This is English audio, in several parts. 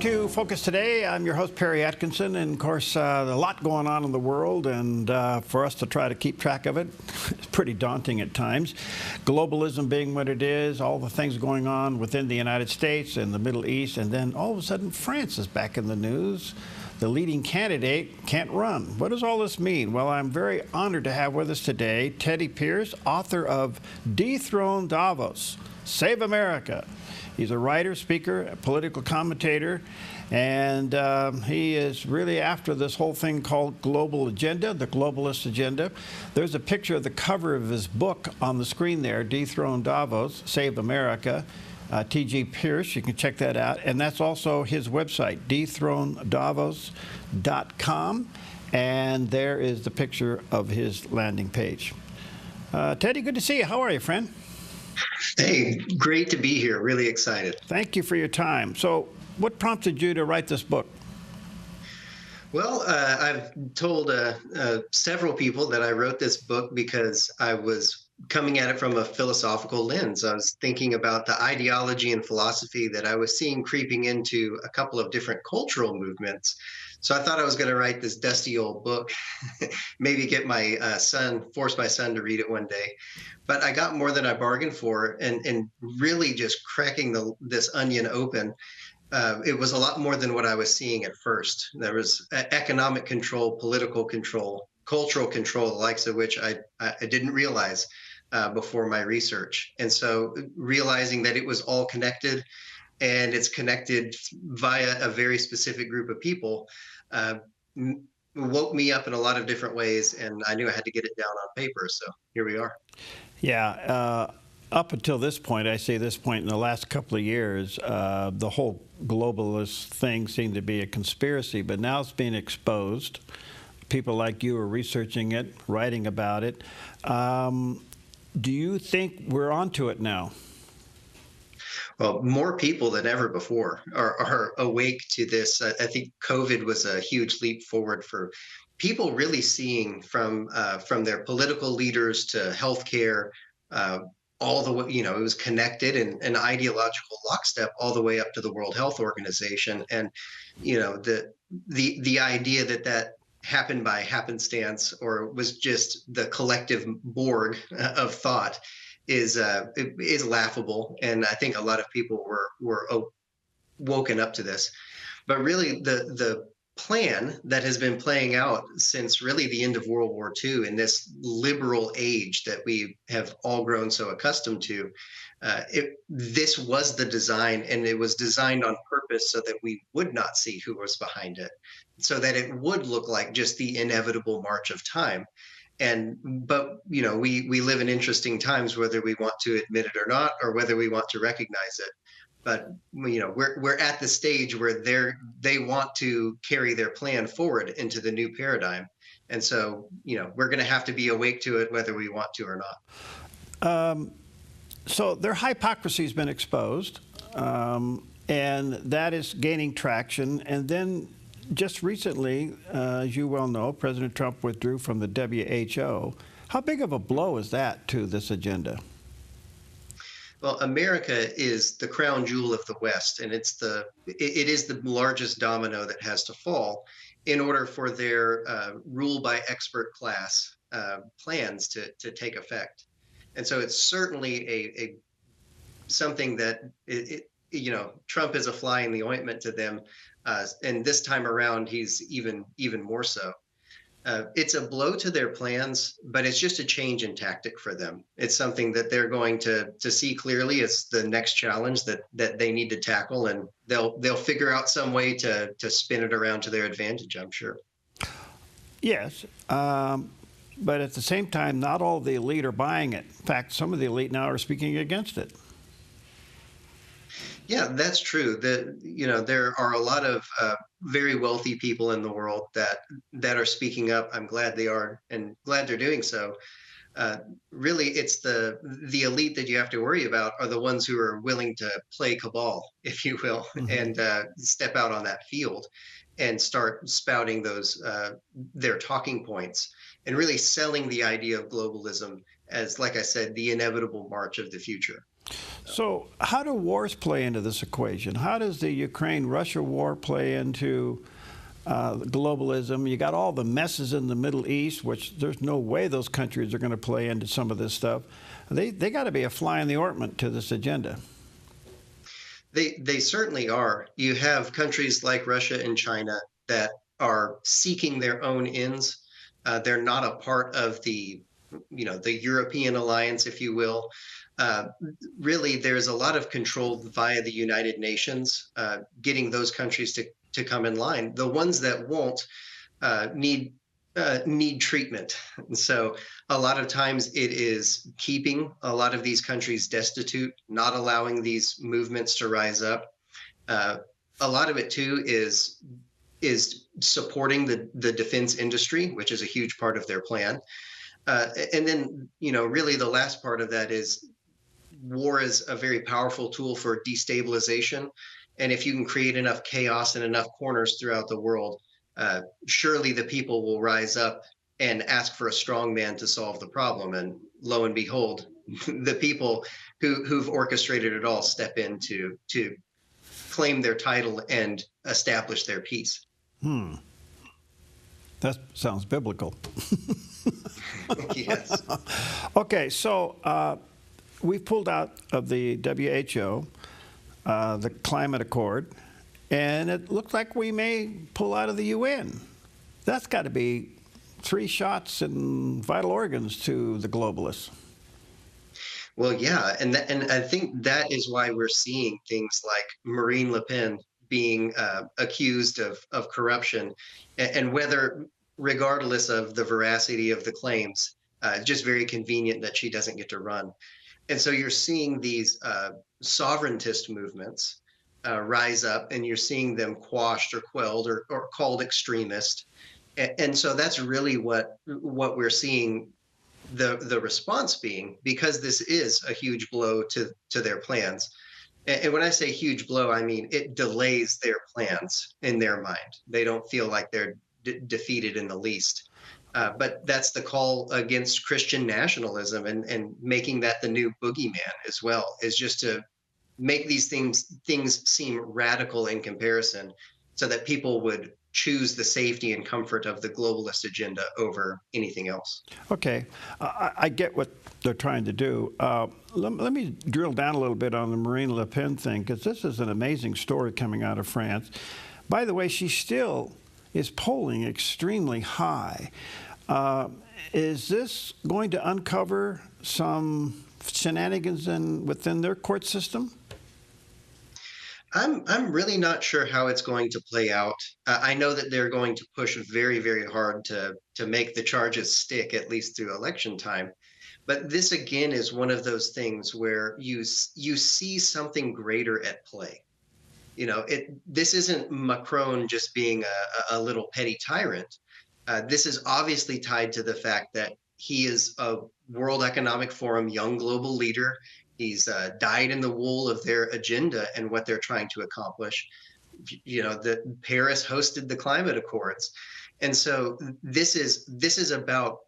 to Focus Today. I'm your host, Perry Atkinson, and of course, a lot going on in the world, and for us to try to keep track of it, it's pretty daunting at times. Globalism being what it is, all the things going on within the United States and the Middle East, and then all of a sudden, France is back in the news. The leading candidate can't run. What does all this mean? Well, I'm very honored to have with us today Teddy Pierce, author of Dethrone Davos, Save America. He's a writer, speaker, a political commentator, and he is really after this whole thing called global agenda, the globalist agenda. There's a picture of the cover of his book on the screen there, Dethrone Davos, Save America. T.G. Pierce, you can check that out. And that's also his website, dethronedavos.com. And there is the picture of his landing page. Teddy, good to see you. How are you, friend? Hey, great to be here. Really excited. Thank you for your time. So what prompted you to write this book? Well, I've told several people that I wrote this book because I was coming at it from a philosophical lens. I was thinking about the ideology and philosophy that I was seeing creeping into a couple of different cultural movements. So I thought I was going to write this dusty old book, maybe get my force my son to read it one day. But I got more than I bargained for, and really just cracking this onion open. It was a lot more than what I was seeing at first. There was economic control, political control, cultural control, the likes of which I didn't realize before my research. And so realizing that it was all connected, and it's connected via a very specific group of people, woke me up in a lot of different ways, and I knew I had to get it down on paper. So here we are. Yeah. Up until this point, I say this point in the last couple of years, the whole globalist thing seemed to be a conspiracy, but now it's being exposed. People like you are researching it, writing about it. Do you think we're onto it now? Well, more people than ever before are awake to this. I think COVID was a huge leap forward for people really seeing from their political leaders to healthcare, all the way, it was connected and an ideological lockstep all the way up to the World Health Organization. And, the idea that happened by happenstance or was just the collective Borg of thought is laughable. And I think a lot of people were woken up to this. But really, the plan that has been playing out since really the end of World War II in this liberal age that we have all grown so accustomed to, this was the design, and it was designed on purpose so that we would not see who was behind it, so that it would look like just the inevitable march of time. But we live in interesting times, whether we want to admit it or not, or whether we want to recognize it. But we're at the stage where they want to carry their plan forward into the new paradigm, and so we're going to have to be awake to it, whether we want to or not. So their hypocrisy has been exposed, and that is gaining traction. And then just recently, as you well know, President Trump withdrew from the WHO. How big of a blow is that to this agenda? Well, America is the crown jewel of the West, and it is the largest domino that has to fall in order for their rule by expert class plans to take effect. And so it's certainly a something that Trump is a fly in the ointment to them, and this time around he's even more so. It's a blow to their plans, but it's just a change in tactic for them. It's something that they're going to see clearly as the next challenge that they need to tackle, and they'll figure out some way to spin it around to their advantage, I'm sure. Yes, but at the same time, not all the elite are buying it. In fact, some of the elite now are speaking against it. Yeah, that's true. There are a lot of very wealthy people in the world that are speaking up. I'm glad they are, and glad they're doing so. Really, it's the elite that you have to worry about are the ones who are willing to play cabal, if you will, and step out on that field and start spouting their talking points and really selling the idea of globalism as, like I said, the inevitable march of the future. So how do wars play into this equation? How does the Ukraine-Russia war play into globalism? You got all the messes in the Middle East, which there's no way those countries are going to play into some of this stuff. They got to be a fly in the ointment to this agenda. They certainly are. You have countries like Russia and China that are seeking their own ends. They're not a part of the European alliance, if you will. Uh, Really, there's a lot of control via the United Nations, getting those countries to come in line. The ones that won't need treatment. And so a lot of times it is keeping a lot of these countries destitute, not allowing these movements to rise up. Uh, a lot of it too is supporting the defense industry, which is a huge part of their plan. And then, really the last part of that is war is a very powerful tool for destabilization. And if you can create enough chaos and enough corners throughout the world, surely the people will rise up and ask for a strong man to solve the problem. And lo and behold, the people who've orchestrated it all step in to claim their title and establish their peace. That sounds biblical. Yes. Okay, so we've pulled out of the WHO, the climate accord, and it looks like we may pull out of the UN. That's got to be 3 shots in vital organs to the globalists. Well, yeah, and I think that is why we're seeing things like Marine Le Pen being accused of corruption, and whether, regardless of the veracity of the claims, just very convenient that she doesn't get to run. And so you're seeing these sovereigntist movements rise up, and you're seeing them quashed or quelled or called extremist. And so that's really what we're seeing the response being, because this is a huge blow to their plans. And when I say huge blow, I mean it delays their plans in their mind. They don't feel like they're defeated in the least. But that's the call against Christian nationalism, and making that the new boogeyman as well, is just to make these things seem radical in comparison, so that people would choose the safety and comfort of the globalist agenda over anything else. Okay, I get what they're trying to do. Let me drill down a little bit on the Marine Le Pen thing, because this is an amazing story coming out of France. By the way, she still is polling extremely high. Is this going to uncover some shenanigans within their court system? I'm really not sure how it's going to play out. I know that they're going to push very, very hard to make the charges stick, at least through election time. But this again is one of those things where you see something greater at play. This isn't Macron just being a little petty tyrant. This is obviously tied to the fact that he is a World Economic Forum young global leader. He's dyed in the wool of their agenda and what they're trying to accomplish. That Paris hosted the climate accords, and so this is about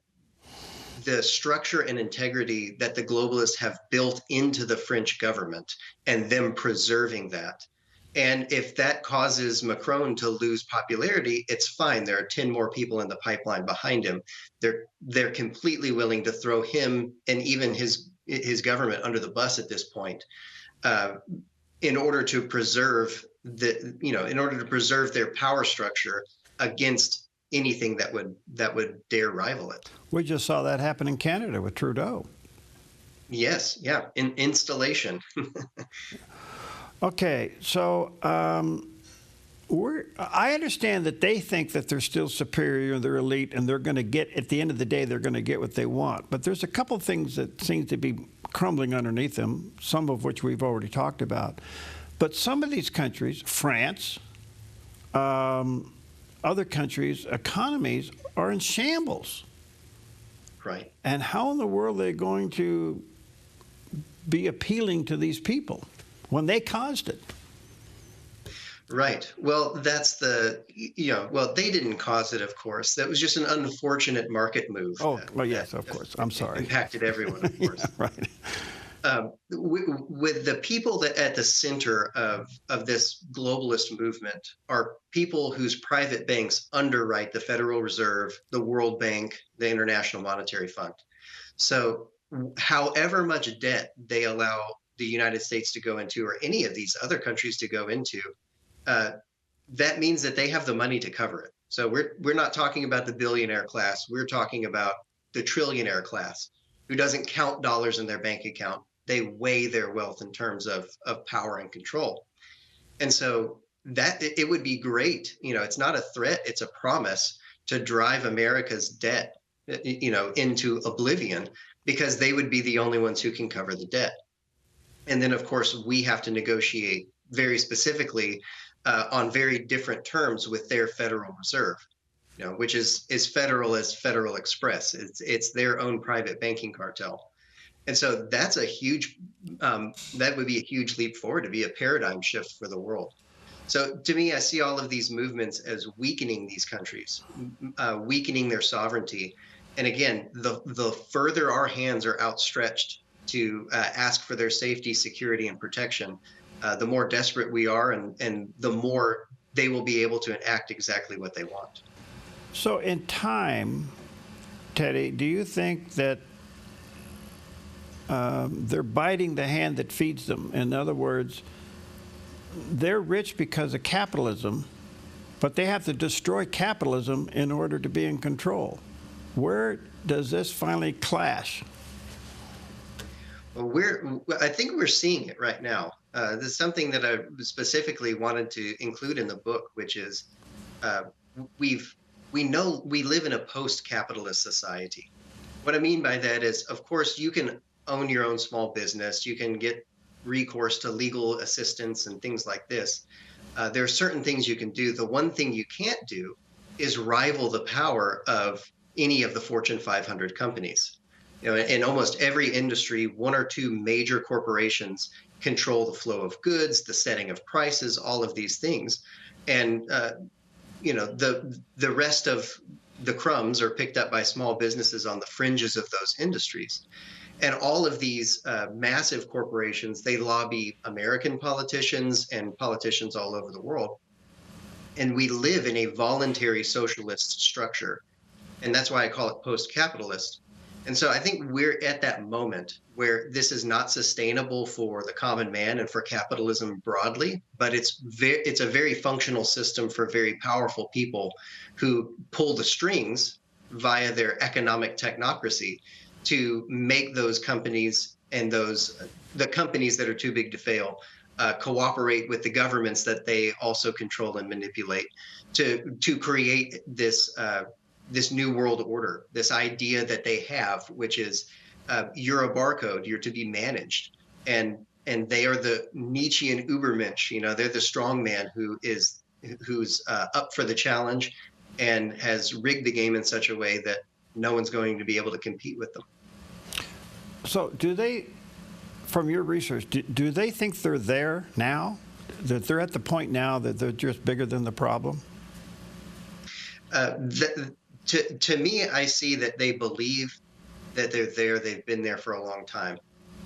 the structure and integrity that the globalists have built into the French government, and them preserving that. And if that causes Macron to lose popularity, it's fine. There are 10 more people in the pipeline behind him. They're completely willing to throw him and even his government under the bus at this point, in order to preserve their power structure against anything that would dare rival it. We just saw that happen in Canada with Trudeau. Yes, yeah, in installation. Okay, so I understand that they think that they're still superior, they're elite, and they're going to get, at the end of the day, they're going to get what they want. But there's a couple things that seem to be crumbling underneath them, some of which we've already talked about. But some of these countries, France, other countries' economies are in shambles. Right. And how in the world are they going to be appealing to these people when they caused it? Right. Well, that's well, they didn't cause it, of course. That was just an unfortunate market move. Oh, well, yes, of course. I'm sorry. Impacted everyone, of course. Yeah, right. with the people that at the center of this globalist movement are people whose private banks underwrite the Federal Reserve, the World Bank, the International Monetary Fund. So, however much debt they allow the United States to go into, or any of these other countries to go into, uh, that means that they have the money to cover it. So we're not talking about the billionaire class. We're talking about the trillionaire class who doesn't count dollars in their bank account. They weigh their wealth in terms of power and control. And so that it would be great. It's not a threat, it's a promise to drive America's debt, into oblivion, because they would be the only ones who can cover the debt. And then, of course, we have to negotiate very specifically on very different terms with their Federal Reserve, which is as federal as Federal Express. It's their own private banking cartel. And so that's a huge, that would be a huge leap forward, to be a paradigm shift for the world. So to me, I see all of these movements as weakening these countries, weakening their sovereignty. And again, the further our hands are outstretched to ask for their safety, security, and protection, the more desperate we are, and the more they will be able to enact exactly what they want. So in time, Teddy, do you think that they're biting the hand that feeds them? In other words, they're rich because of capitalism, but they have to destroy capitalism in order to be in control. Where does this finally clash? Well, I think we're seeing it right now. This is something that I specifically wanted to include in the book, which is uh, we know we live in a post-capitalist society. What I mean by that is, of course, you can own your own small business. You can get recourse to legal assistance and things like this. There are certain things you can do. The one thing you can't do is rival the power of any of the Fortune 500 companies. In almost every industry, one or two major corporations control the flow of goods, the setting of prices, all of these things, and the rest of the crumbs are picked up by small businesses on the fringes of those industries. And all of these massive corporations, they lobby American politicians and politicians all over the world. And we live in a voluntary socialist structure. And that's why I call it post-capitalist. And so I think we're at that moment where this is not sustainable for the common man and for capitalism broadly, but it's a very functional system for very powerful people who pull the strings via their economic technocracy to make those companies and the companies that are too big to fail cooperate with the governments that they also control and manipulate to create this new world order, this idea that they have, which is you're a barcode, you're to be managed, and they are the Nietzschean Übermensch. They're the strong man who's up for the challenge and has rigged the game in such a way that no one's going to be able to compete with them. So do they, from your research, do they think they're there now? That they're at the point now that they're just bigger than the problem? To me, I see that they believe that they're there. They've been there for a long time.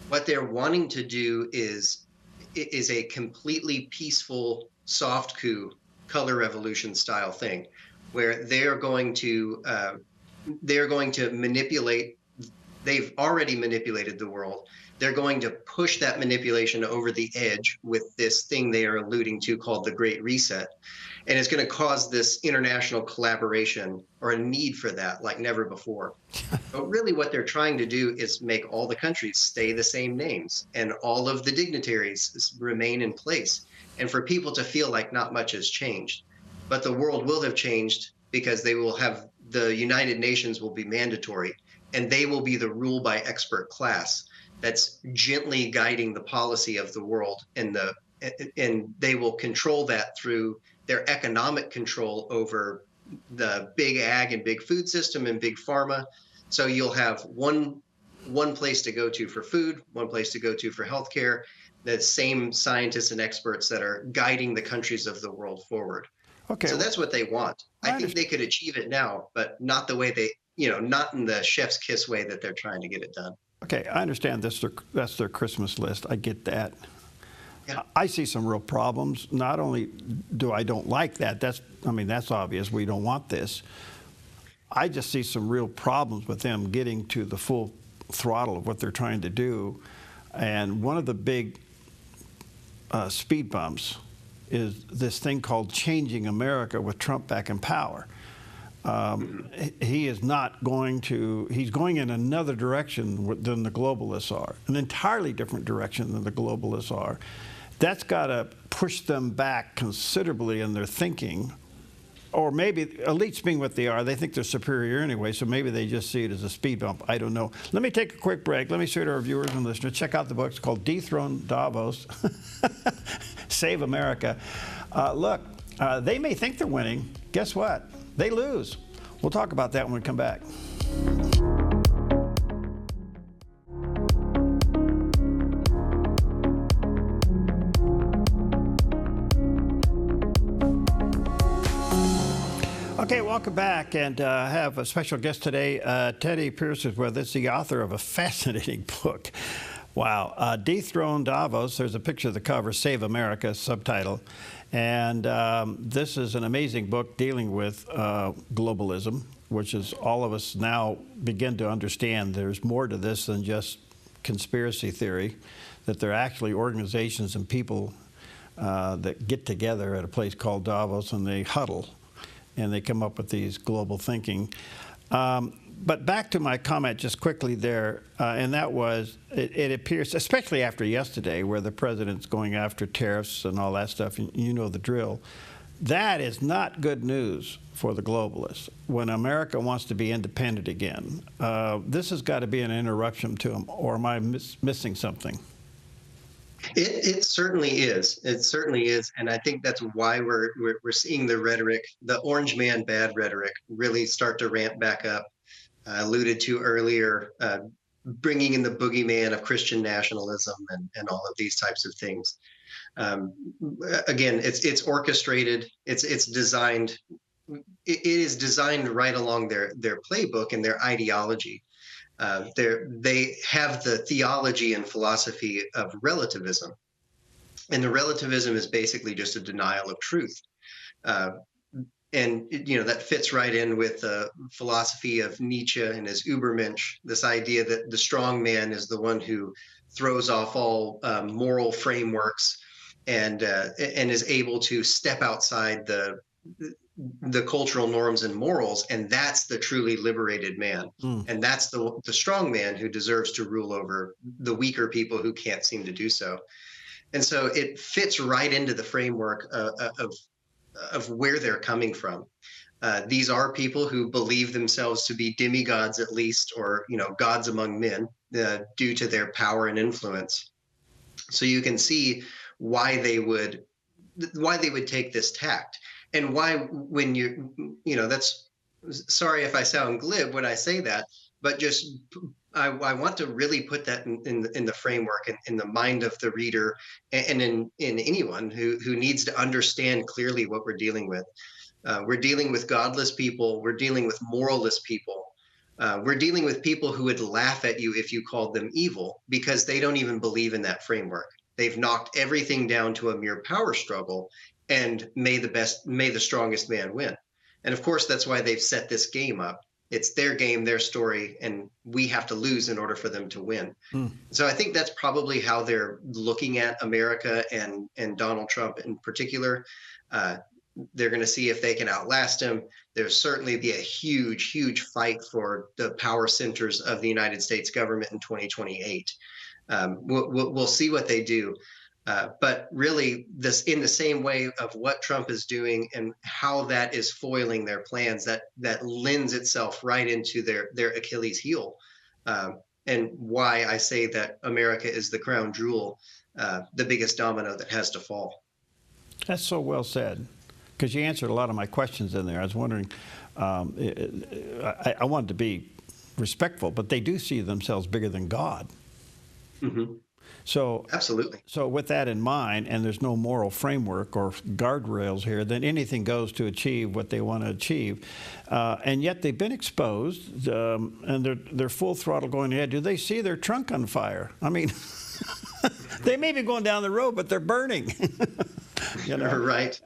What they're wanting to do is a completely peaceful, soft coup, color revolution style thing, where they're going to manipulate. They've already manipulated the world. They're going to push that manipulation over the edge with this thing they are alluding to called the Great Reset. And it's going to cause this international collaboration, or a need for that, like never before. But really what they're trying to do is make all the countries stay the same names and all of the dignitaries remain in place, and for people to feel like not much has changed. But the world will have changed, because the United Nations will be mandatory, and they will be the rule by expert class that's gently guiding the policy of the world, and they will control that through their economic control over the big ag and big food system and big pharma. So you'll have one place to go to for food, one place to go to for healthcare, the same scientists and experts that are guiding the countries of the world forward. Okay. So that's what they want. I think they could achieve it now, but not the way not in the chef's kiss way that they're trying to get it done. Okay, I understand that's their Christmas list. I get that. Yeah. I see some real problems. Not only do I don't like that, that's obvious. We don't want this. I just see some real problems with them getting to the full throttle of what they're trying to do. And one of the big speed bumps is this thing called changing America with Trump back in power. He is not going to, he's going in another direction than the globalists are, an entirely different direction than the globalists are. That's got to push them back considerably in their thinking. Or maybe, elites being what they are, they think they're superior anyway, so maybe they just see it as a speed bump. I don't know. Let me take a quick break. Let me say to our viewers and listeners, check out the book. It's called Dethrone Davos, Save America. Look, they may think they're winning. Guess what? They lose. We'll talk about that when we come back. Okay, welcome back, and I have a special guest today. Teddy Pierce is with us, the author of a fascinating book. Wow. Dethrone Davos, there's a picture of the cover, Save America, subtitle. And this is an amazing book dealing with globalism, which is all of us now begin to understand there's more to this than just conspiracy theory, that there are actually organizations and people that get together at a place called Davos and they huddle and they come up with these global thinking. But back to my comment just quickly there, and that was, it appears, especially after yesterday, where the president's going after tariffs and all that stuff, you know the drill, that is not good news for the globalists. When America wants to be independent again, this has got to be an interruption to them, or am I missing something? It certainly is. It certainly is, and I think that's why we're seeing the rhetoric, the orange man bad rhetoric, really start to ramp back up. Alluded to earlier, bringing in the boogeyman of Christian nationalism and all of these types of things. Again, it's orchestrated. It's designed. It is designed right along their playbook and their ideology. They have the theology and philosophy of relativism, and the relativism is basically just a denial of truth. And that fits right in with the philosophy of Nietzsche and his Übermensch, this idea that the strong man is the one who throws off all moral frameworks and is able to step outside the cultural norms and morals, and that's the truly liberated man. And that's the strong man who deserves to rule over the weaker people who can't seem to do so. And so it fits right into the framework of where they're coming from. These are people who believe themselves to be demigods, at least, or gods among men, due to their power and influence. So you can see why they would take this tact, and why when that's, sorry if I sound glib when I say that, but just I want to really put that in the framework and in the mind of the reader, and in anyone who needs to understand clearly what we're dealing with. We're dealing with godless people. We're dealing with moralist people. We're dealing with people who would laugh at you if you called them evil, because they don't even believe in that framework. They've knocked everything down to a mere power struggle, and may the strongest man win. And of course, that's why they've set this game up. It's their game, their story, and we have to lose in order for them to win. So I think that's probably how they're looking at America and Donald Trump in particular. They're going to see if they can outlast him. There'll certainly be a huge, huge fight for the power centers of the United States government in 2028. We'll see what they do. But really, this, in the same way of what Trump is doing and how that is foiling their plans, that lends itself right into their Achilles heel, and why I say that America is the crown jewel, the biggest domino that has to fall. That's so well said, because you answered a lot of my questions in there. I was wondering, I wanted to be respectful, but they do see themselves bigger than God. So, Absolutely. so with that in mind, and there's no moral framework or guardrails here, then anything goes to achieve what they want to achieve. And yet they've been exposed, and they're full throttle going ahead. Do they see their trunk on fire? I mean, they may be going down the road, but they're burning. You know? Right.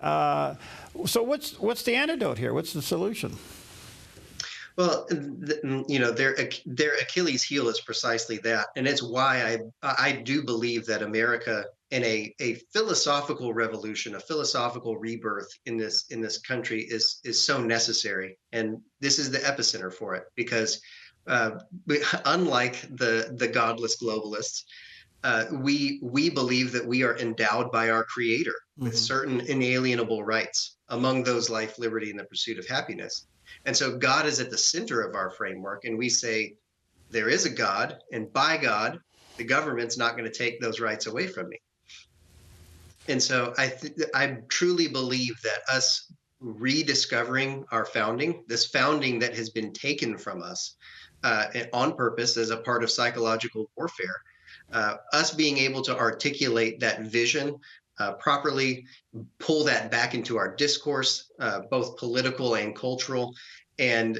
So what's the antidote here? What's the solution? Well, their Achilles heel is precisely that, and it's why I do believe that America, in a philosophical revolution, a philosophical rebirth in this country, is so necessary, and this is the epicenter for it. Because unlike the godless globalists, we believe that we are endowed by our Creator with Hmm. certain inalienable rights, among those life, liberty, and the pursuit of happiness. And so God is at the center of our framework, and we say there is a God, and by God, the government's not going to take those rights away from me. And so I truly believe that us rediscovering our founding, this founding that has been taken from us on purpose as a part of psychological warfare, us being able to articulate that vision properly, pull that back into our discourse, both political and cultural, and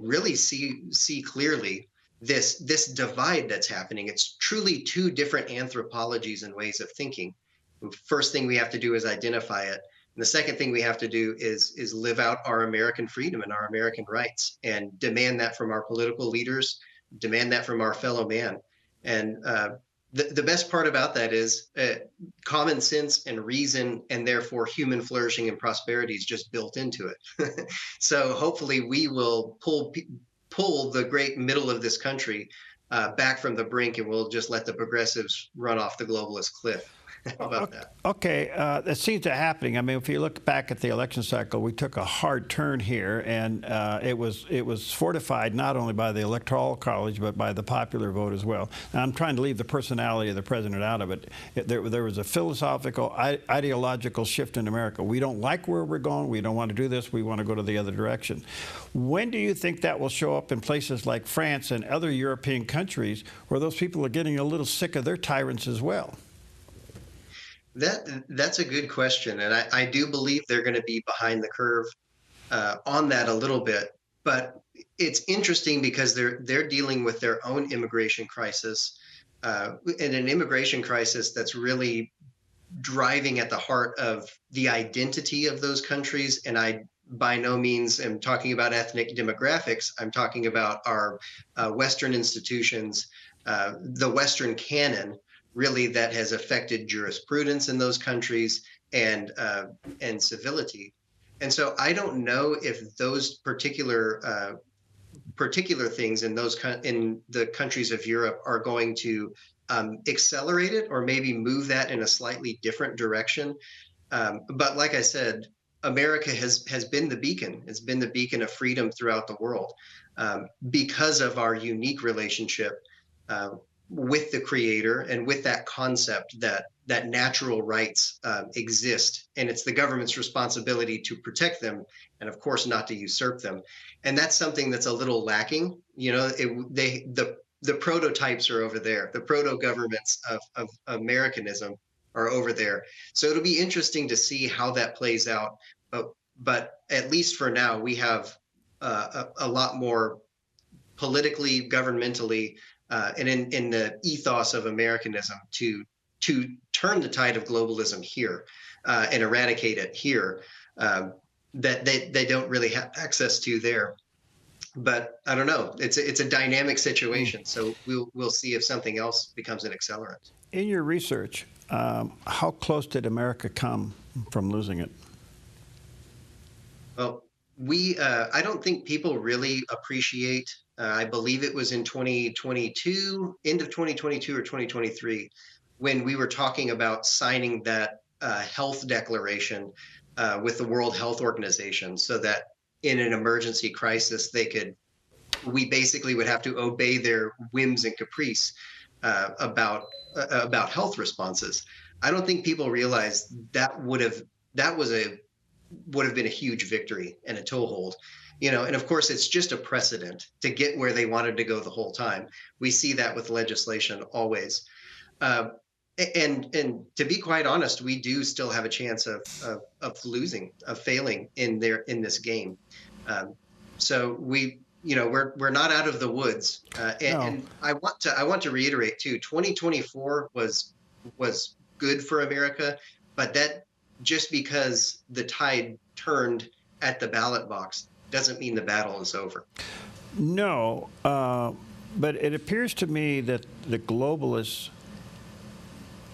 really see clearly this divide that's happening. It's truly two different anthropologies and ways of thinking. First thing we have to do is identify it. And the second thing we have to do is live out our American freedom and our American rights, and demand that from our political leaders, demand that from our fellow man. And the best part about that is common sense and reason, and therefore human flourishing and prosperity is just built into it. So hopefully we will pull the great middle of this country back from the brink, and we'll just let the progressives run off the globalist cliff. How about that? Okay, that seems to happening. I mean, if you look back at the election cycle, we took a hard turn here, and it was fortified not only by the Electoral College but by the popular vote as well. Now, I'm trying to leave the personality of the president out of it. There was a philosophical, ideological shift in America. We don't like where we're going. We don't want to do this. We want to go to the other direction. When do you think that will show up in places like France and other European countries where those people are getting a little sick of their tyrants as well? That's a good question, and I do believe they're going to be behind the curve on that a little bit. But it's interesting because they're dealing with their own immigration crisis, and an immigration crisis that's really driving at the heart of the identity of those countries. And I by no means am talking about ethnic demographics. I'm talking about our Western institutions, the Western canon, really, that has affected jurisprudence in those countries, and civility. And so I don't know if those particular things in in the countries of Europe are going to accelerate it, or maybe move that in a slightly different direction. But like I said, America has been the beacon. It's been the beacon of freedom throughout the world, because of our unique relationship uh, with the Creator, and with that concept that natural rights exist, and it's the government's responsibility to protect them, and of course not to usurp them. And that's something that's a little lacking. The prototypes are over there. The proto governments of Americanism are over there. So it'll be interesting to see how that plays out. But at least for now, we have a lot more politically, governmentally, and in the ethos of Americanism to turn the tide of globalism here, and eradicate it here, that they don't really have access to there. But I don't know. It's a dynamic situation, so we'll see if something else becomes an accelerant. In your research, how close did America come from losing it? Well, I don't think people really appreciate. I believe it was in 2022, end of 2022 or 2023, when we were talking about signing that health declaration with the World Health Organization, so that in an emergency crisis, we basically would have to obey their whims and caprice about health responses. I don't think people realize that would have been a huge victory and a toehold. And of course, it's just a precedent to get where they wanted to go the whole time. We see that with legislation always. Uh, and to be quite honest, we do still have a chance of losing, of failing in this game. Um, so we're not out of the woods. No. And I want to reiterate too. 2024 was good for America, but that just because the tide turned at the ballot box doesn't mean the battle is over. No, but it appears to me that the globalists,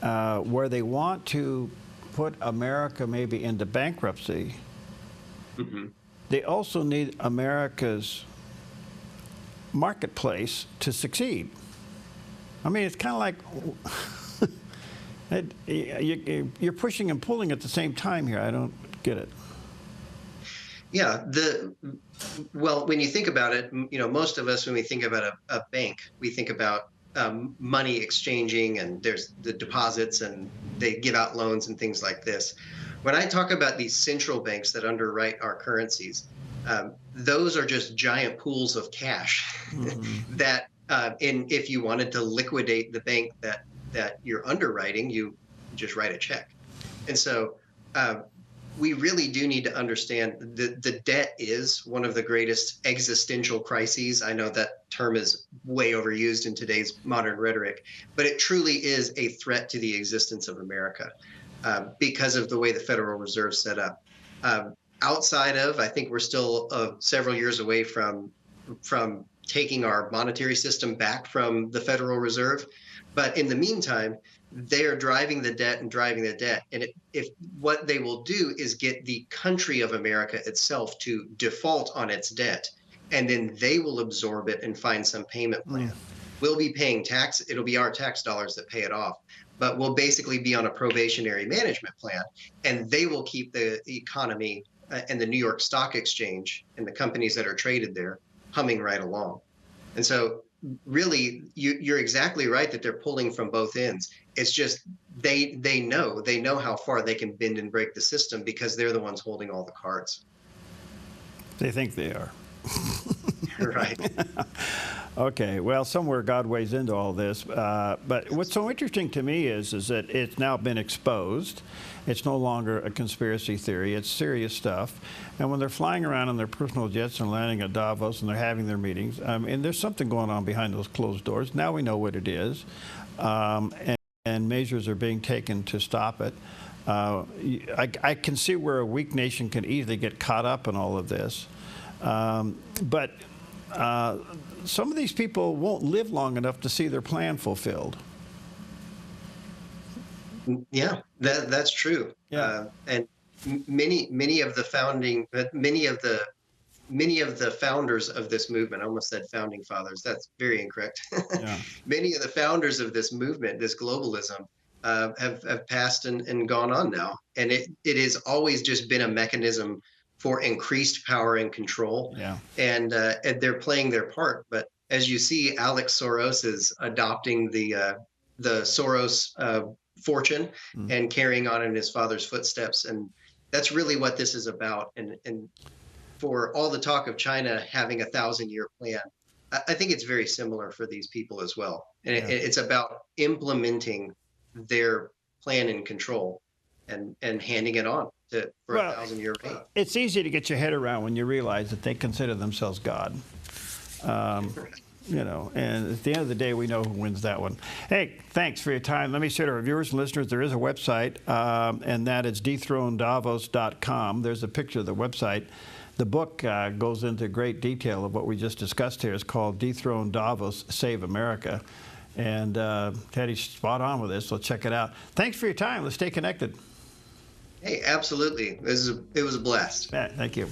where they want to put America maybe into bankruptcy, Hmm. they also need America's marketplace to succeed. I mean, it's kind of like you're pushing and pulling at the same time here. I don't get it. Yeah, well, when you think about it, most of us, when we think about a bank, we think about money exchanging, and there's the deposits, and they give out loans and things like this. When I talk about these central banks that underwrite our currencies, those are just giant pools of cash Mm-hmm. that, if you wanted to liquidate the bank that you're underwriting, you just write a check. And so, we really do need to understand the debt is one of the greatest existential crises. I know that term is way overused in today's modern rhetoric, but it truly is a threat to the existence of America, because of the way the Federal Reserve is set up. Outside of, I think we're still several years away from taking our monetary system back from the Federal Reserve. But in the meantime, they are driving the debt and driving the debt. And if what they will do is get the country of America itself to default on its debt, and then they will absorb it and find some payment plan. We'll be paying tax. It'll be our tax dollars that pay it off. But we'll basically be on a probationary management plan, and they will keep the economy and the New York Stock Exchange and the companies that are traded there humming right along. And so really, you're exactly right that they're pulling from both ends. It's just they know how far they can bend and break the system because they're the ones holding all the cards. They think they are. Right. Okay, well, somewhere God weighs into all this. But what's so interesting to me is that it's now been exposed. It's no longer a conspiracy theory. It's serious stuff. And when they're flying around in their personal jets and landing at Davos and they're having their meetings, and there's something going on behind those closed doors. Now we know what it is. And measures are being taken to stop it. I can see where a weak nation can easily get caught up in all of this. But some of these people won't live long enough to see their plan fulfilled. Yeah, that's true. Yeah. And many of the founders of this movement, I almost said founding fathers. That's very incorrect. Yeah. Many of the founders of this movement, this globalism, have passed and gone on now, and it has always just been a mechanism for increased power and control. Yeah. And they're playing their part. But as you see, Alex Soros is adopting the Soros fortune and carrying on in his father's footsteps, and that's really what this is about. And for all the talk of China having 1,000-year plan, I think it's very similar for these people as well. And it's about implementing their plan and control and handing it on for a 1,000-year reign. It's easy to get your head around when you realize that they consider themselves God. And at the end of the day, we know who wins that one. Hey, thanks for your time. Let me say to our viewers and listeners, there is a website, and that is DethroneDavos.com. There's a picture of the website. The book goes into great detail of what we just discussed here. It's called Dethrone Davos, Save America. And Teddy's spot on with this, so check it out. Thanks for your time. Let's stay connected. Hey, absolutely. It was a blast. Yeah, thank you.